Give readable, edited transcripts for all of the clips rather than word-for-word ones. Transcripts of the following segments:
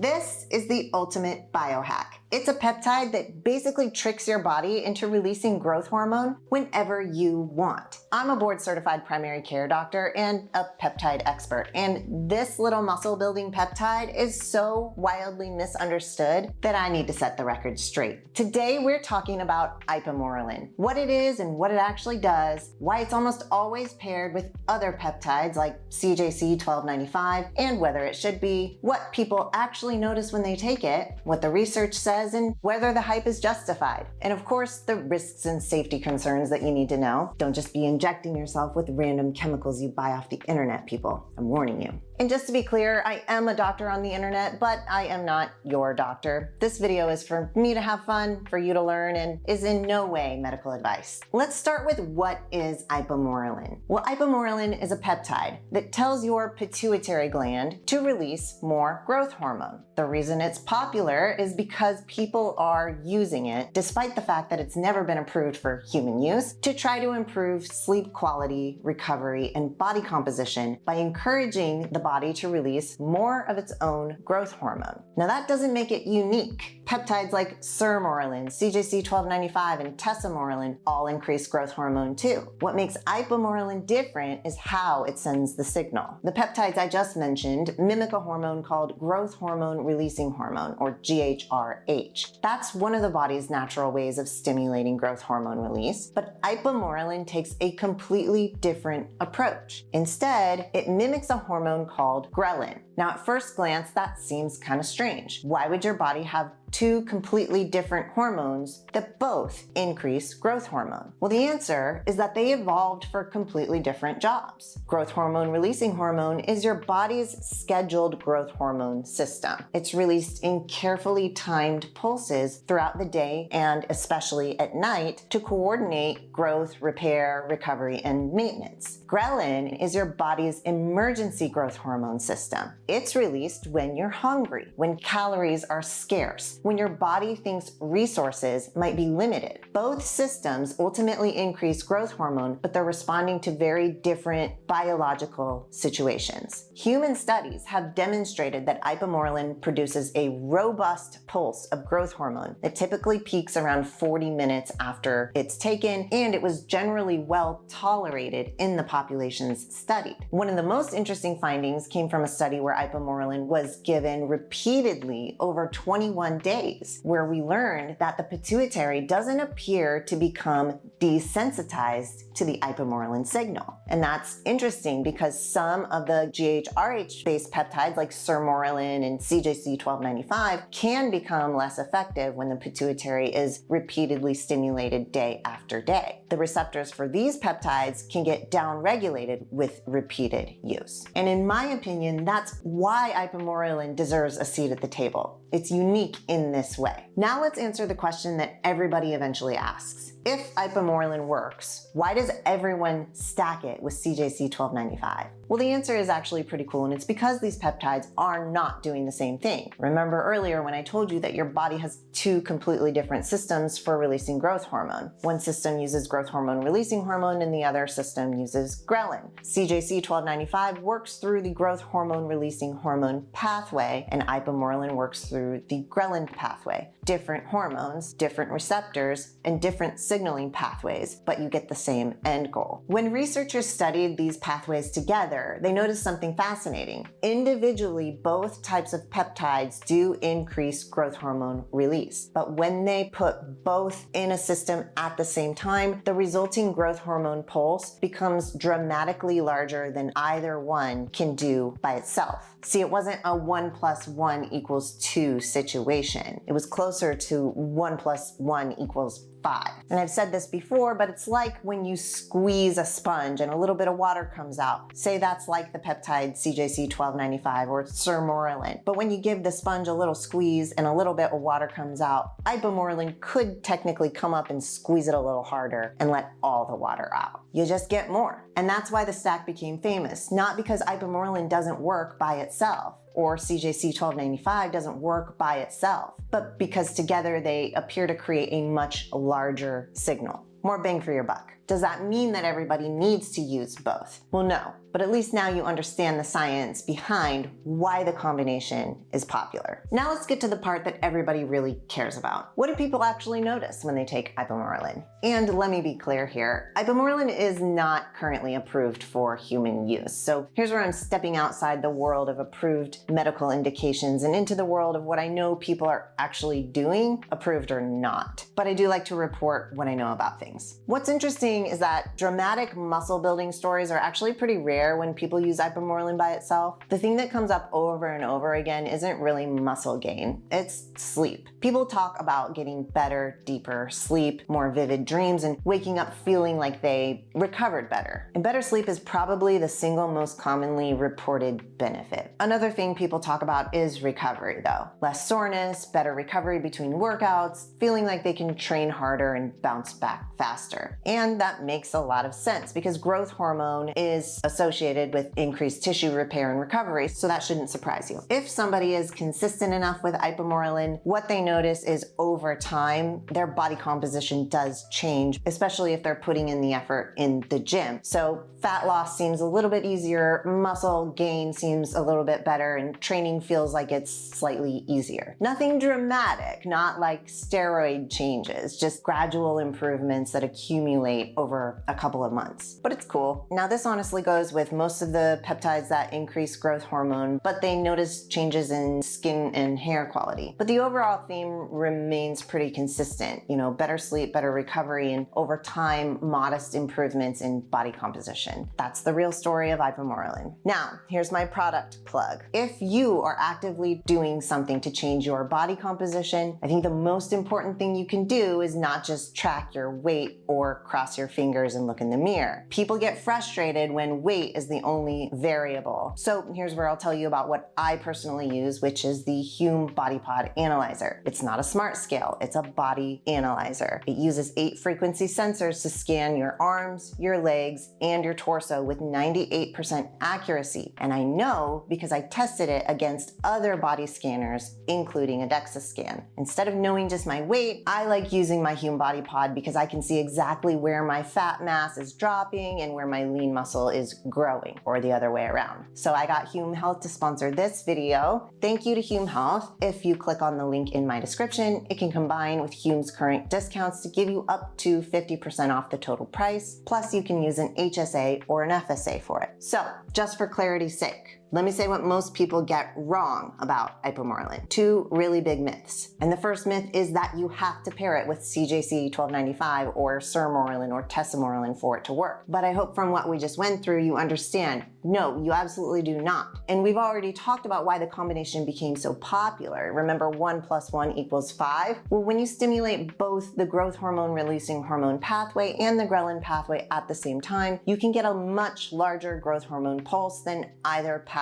This is the ultimate biohack. It's a peptide that basically tricks your body into releasing growth hormone whenever you want. I'm a board-certified primary care doctor and a peptide expert, and this little muscle-building peptide is so wildly misunderstood that I need to set the record straight. Today, we're talking about Ipamorelin, what it is and what it actually does, why it's almost always paired with other peptides like CJC 1295, and whether it should be, what people actually notice when they take it, what the research says, and whether the hype is justified. And of course, the risks and safety concerns that you need to know. Don't just be injecting yourself with random chemicals you buy off the internet, people. I'm warning you. And just to be clear, I am a doctor on the internet, but I am not your doctor. This video is for me to have fun, for you to learn, and is in no way medical advice. Let's start with what is Ipamorelin. Well, Ipamorelin is a peptide that tells your pituitary gland to release more growth hormone. The reason it's popular is because people are using it, despite the fact that it's never been approved for human use, to try to improve sleep quality, recovery, and body composition by encouraging the body to release more of its own growth hormone. Now that doesn't make it unique. Peptides like Sermorelin, CJC 1295, and Tesamorelin all increase growth hormone too. What makes Ipamorelin different is how it sends the signal. The peptides I just mentioned mimic a hormone called growth hormone releasing hormone, or GHRH. That's one of the body's natural ways of stimulating growth hormone release, but Ipamorelin takes a completely different approach. Instead, it mimics a hormone called Ghrelin. Now, at first glance, that seems kind of strange. Why would your body have two completely different hormones that both increase growth hormone? Well, the answer is that they evolved for completely different jobs. Growth hormone releasing hormone is your body's scheduled growth hormone system. It's released in carefully timed pulses throughout the day and especially at night to coordinate growth, repair, recovery, and maintenance. Ghrelin is your body's emergency growth hormone system. It's released when you're hungry, when calories are scarce, when your body thinks resources might be limited. Both systems ultimately increase growth hormone, but they're responding to very different biological situations. Human studies have demonstrated that Ipamorelin produces a robust pulse of growth hormone that typically peaks around 40 minutes after it's taken, and it was generally well tolerated in the populations studied. One of the most interesting findings came from a study where Ipamorelin was given repeatedly over 21 days, where we learned that the pituitary doesn't appear to become desensitized to the Ipamorelin signal. And that's interesting because some of the GHRH-based peptides like Sermorelin and CJC 1295 can become less effective when the pituitary is repeatedly stimulated day after day. The receptors for these peptides can get downregulated with repeated use. And in my opinion, that's why Ipamorelin deserves a seat at the table. It's unique in this way. Now let's answer the question that everybody eventually asks. If Ipamorelin works, why does everyone stack it with CJC 1295? Well, the answer is actually pretty cool, and it's because these peptides are not doing the same thing. Remember earlier when I told you that your body has two completely different systems for releasing growth hormone. One system uses growth hormone releasing hormone and the other system uses Ghrelin. CJC 1295 works through the growth hormone releasing hormone pathway, and Ipamorelin works through the Ghrelin pathway. Different hormones, different receptors, and different signaling pathways, but you get the same end goal. When researchers studied these pathways together, they noticed something fascinating. Individually, both types of peptides do increase growth hormone release, but when they put both in a system at the same time, the resulting growth hormone pulse becomes dramatically larger than either one can do by itself. See, it wasn't a 1 + 1 = 2 situation. It was closer to 1 + 1 = 5. And I've said this before, but it's like when you squeeze a sponge and a little bit of water comes out. Say that's like the peptide CJC 1295 or Sermorelin. But when you give the sponge a little squeeze and a little bit of water comes out, Ipamorelin could technically come up and squeeze it a little harder and let all the water out. You just get more. And that's why the stack became famous, not because Ipamorelin doesn't work by itself, or CJC 1295 doesn't work by itself, but because together they appear to create a much larger signal. More bang for your buck. Does that mean that everybody needs to use both? Well, no, but at least now you understand the science behind why the combination is popular. Now let's get to the part that everybody really cares about. What do people actually notice when they take Ipamorelin? And let me be clear here, Ipamorelin is not currently approved for human use. So here's where I'm stepping outside the world of approved medical indications and into the world of what I know people are actually doing, approved or not. But I do like to report what I know about things. What's interesting is that dramatic muscle building stories are actually pretty rare when people use Ipamorelin by itself. The thing that comes up over and over again isn't really muscle gain, it's sleep. People talk about getting better, deeper sleep, more vivid dreams, and waking up feeling like they recovered better. And better sleep is probably the single most commonly reported benefit. Another thing people talk about is recovery though. Less soreness, better recovery between workouts, feeling like they can train harder and bounce back faster. And that makes a lot of sense because growth hormone is associated with increased tissue repair and recovery, so that shouldn't surprise you. If somebody is consistent enough with Ipamorelin, what they notice is over time, their body composition does change, especially if they're putting in the effort in the gym. So fat loss seems a little bit easier, muscle gain seems a little bit better, and training feels like it's slightly easier. Nothing dramatic, not like steroid changes, just gradual improvements that accumulate over a couple of months. But it's cool. Now this honestly goes with most of the peptides that increase growth hormone, but they notice changes in skin and hair quality. But the overall theme remains pretty consistent. You know, better sleep, better recovery, and over time, modest improvements in body composition. That's the real story of Ipamorelin. Now, here's my product plug. If you are actively doing something to change your body composition, I think the most important thing you can do is not just track your weight or cross your fingers and look in the mirror. People get frustrated when weight is the only variable. So here's where I'll tell you about what I personally use, which is the Hume Body Pod Analyzer. It's not a smart scale, it's a body analyzer. It uses 8 frequency sensors to scan your arms, your legs, and your torso with 98% accuracy. And I know because I tested it against other body scanners, including a DEXA scan. Instead of knowing just my weight, I like using my Hume Body Pod because I can see exactly where my fat mass is dropping and where my lean muscle is growing, or the other way around. So I got Hume Health to sponsor this video. Thank you to Hume Health. If you click on the link in my description, it can combine with Hume's current discounts to give you up to 50% off the total price. Plus you can use an HSA or an FSA for it. So just for clarity's sake, let me say what most people get wrong about Ipamorelin. 2 really big myths. And the first myth is that you have to pair it with CJC 1295 or Sermorelin or Tesamorelin for it to work. But I hope from what we just went through, you understand, no, you absolutely do not. And we've already talked about why the combination became so popular. Remember 1 + 1 = 5? Well, when you stimulate both the growth hormone releasing hormone pathway and the Ghrelin pathway at the same time, you can get a much larger growth hormone pulse than either pathway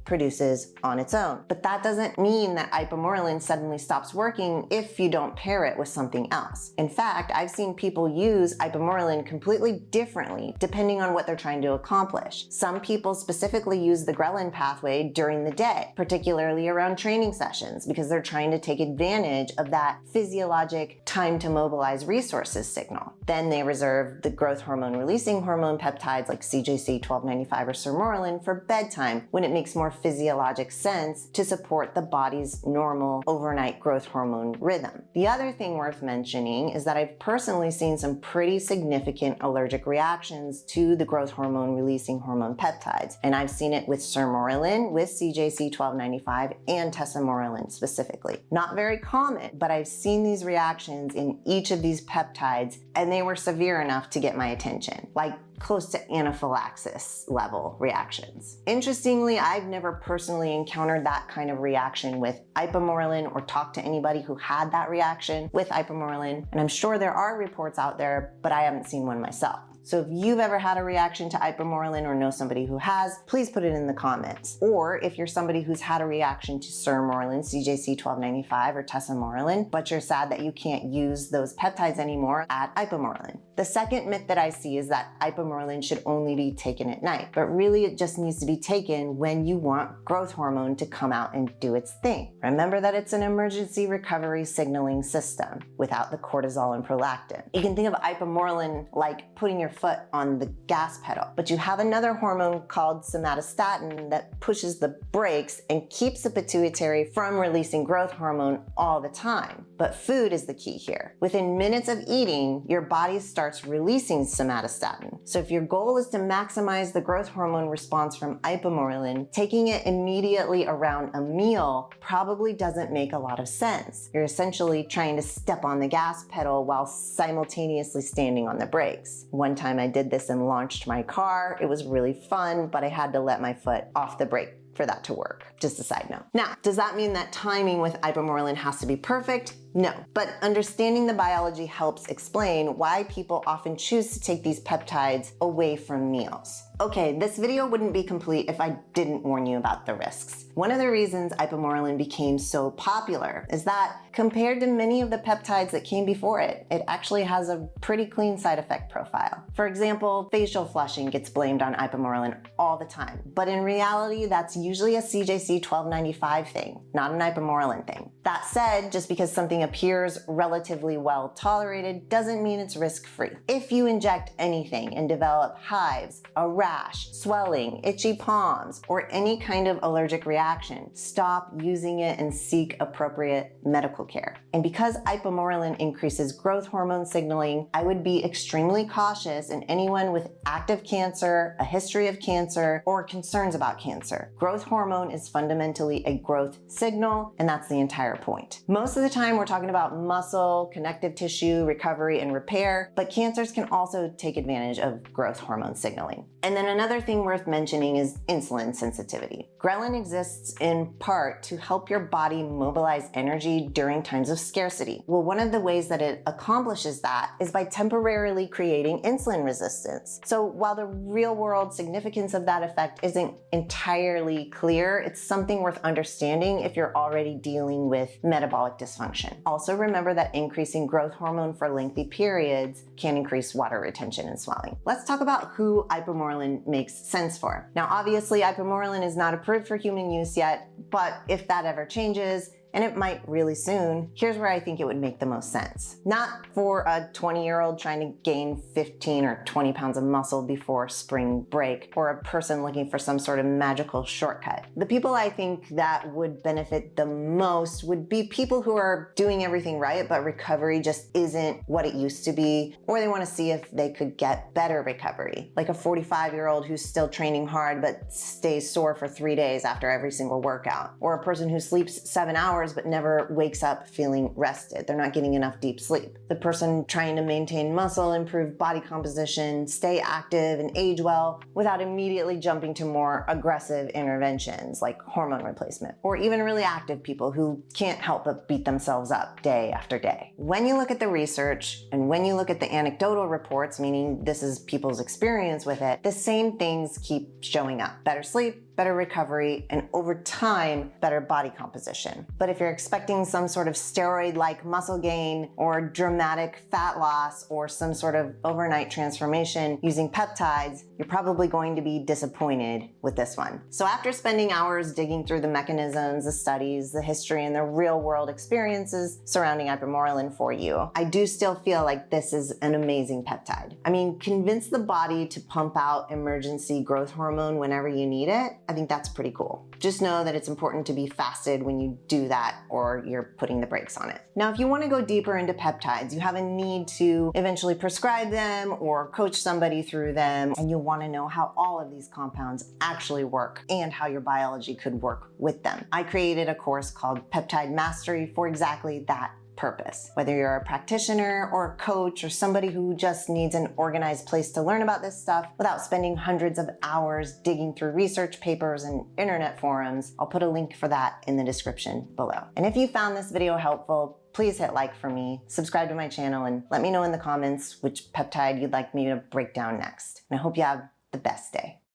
produces on its own. But that doesn't mean that Ipamorelin suddenly stops working if you don't pair it with something else. In fact, I've seen people use Ipamorelin completely differently depending on what they're trying to accomplish. Some people specifically use the Ghrelin pathway during the day, particularly around training sessions, because they're trying to take advantage of that physiologic time to mobilize resources signal. Then they reserve the growth hormone releasing hormone peptides like CJC 1295 or Sermorelin for bedtime, when it makes more physiologic sense to support the body's normal overnight growth hormone rhythm. The other thing worth mentioning is that I've personally seen some pretty significant allergic reactions to the growth hormone releasing hormone peptides, and I've seen it with Sermorelin, with CJC 1295, and Tesamorelin specifically. Not very common, but I've seen these reactions in each of these peptides, and they were severe enough to get my attention, like close to anaphylaxis level reactions. Interestingly, I've never personally encountered that kind of reaction with Ipamorelin or talked to anybody who had that reaction with Ipamorelin, and I'm sure there are reports out there, but I haven't seen one myself. So if you've ever had a reaction to Ipamorelin or know somebody who has, please put it in the comments. Or if you're somebody who's had a reaction to Sermorelin, CJC 1295, or Tesamorelin, but you're sad that you can't use those peptides anymore, add Ipamorelin. The second myth that I see is that Ipamorelin should only be taken at night, but really it just needs to be taken when you want growth hormone to come out and do its thing. Remember that it's an emergency recovery signaling system without the cortisol and prolactin. You can think of Ipamorelin like putting your foot on the gas pedal, but you have another hormone called somatostatin that pushes the brakes and keeps the pituitary from releasing growth hormone all the time. But food is the key here. Within minutes of eating, your body starts releasing somatostatin. So if your goal is to maximize the growth hormone response from Ipamorelin, taking it immediately around a meal probably doesn't make a lot of sense. You're essentially trying to step on the gas pedal while simultaneously standing on the brakes. One time I did this and launched my car. It was really fun, but I had to let my foot off the brake for that to work. Just a side note. Now, does that mean that timing with Ipamorelin has to be perfect? No, but understanding the biology helps explain why people often choose to take these peptides away from meals. Okay, this video wouldn't be complete if I didn't warn you about the risks. One of the reasons Ipamorelin became so popular is that compared to many of the peptides that came before it, it actually has a pretty clean side effect profile. For example, facial flushing gets blamed on Ipamorelin all the time, but in reality, that's usually a CJC 1295 thing, not an Ipamorelin thing. That said, just because something appears relatively well tolerated doesn't mean it's risk-free. If you inject anything and develop hives, a rash, swelling, itchy palms, or any kind of allergic reaction, stop using it and seek appropriate medical care. And because Ipamorelin increases growth hormone signaling, I would be extremely cautious in anyone with active cancer, a history of cancer, or concerns about cancer. Growth hormone is fundamentally a growth signal, and that's the entire point. Most of the time, we're talking about muscle, connective tissue, recovery, and repair, but cancers can also take advantage of growth hormone signaling. And then another thing worth mentioning is insulin sensitivity. Ghrelin exists in part to help your body mobilize energy during times of scarcity. Well, one of the ways that it accomplishes that is by temporarily creating insulin resistance. So while the real-world significance of that effect isn't entirely clear, it's something worth understanding if you're already dealing with metabolic dysfunction. Also remember that increasing growth hormone for lengthy periods can increase water retention and swelling. Let's talk about who Ipamorelin makes sense for. Now, obviously, Ipamorelin is not approved for human use yet, but if that ever changes, and it might really soon, here's where I think it would make the most sense. Not for a 20-year-old trying to gain 15 or 20 pounds of muscle before spring break, or a person looking for some sort of magical shortcut. The people I think that would benefit the most would be people who are doing everything right, but recovery just isn't what it used to be, or they want to see if they could get better recovery. Like a 45-year-old who's still training hard, but stays sore for 3 days after every single workout, or a person who sleeps 7 hours but never wakes up feeling rested. They're not getting enough deep sleep. The person trying to maintain muscle, improve body composition, stay active, and age well without immediately jumping to more aggressive interventions like hormone replacement. Or even really active people who can't help but beat themselves up day after day. When you look at the research and when you look at the anecdotal reports, meaning this is people's experience with it, the same things keep showing up. Better sleep, better recovery, and over time, better body composition. But if you're expecting some sort of steroid-like muscle gain or dramatic fat loss or some sort of overnight transformation using peptides, you're probably going to be disappointed with this one. So after spending hours digging through the mechanisms, the studies, the history, and the real-world experiences surrounding Ipamorelin for you, I do still feel like this is an amazing peptide. I mean, convince the body to pump out emergency growth hormone whenever you need it. I think that's pretty cool. Just know that it's important to be fasted when you do that or you're putting the brakes on it. Now, if you want to go deeper into peptides, you have a need to eventually prescribe them or coach somebody through them, and you'll want to know how all of these compounds actually work and how your biology could work with them. I created a course called Peptide Mastery for exactly that purpose. Whether you're a practitioner or a coach or somebody who just needs an organized place to learn about this stuff without spending hundreds of hours digging through research papers and internet forums, I'll put a link for that in the description below. And if you found this video helpful, please hit like for me, subscribe to my channel, and let me know in the comments which peptide you'd like me to break down next. And I hope you have the best day.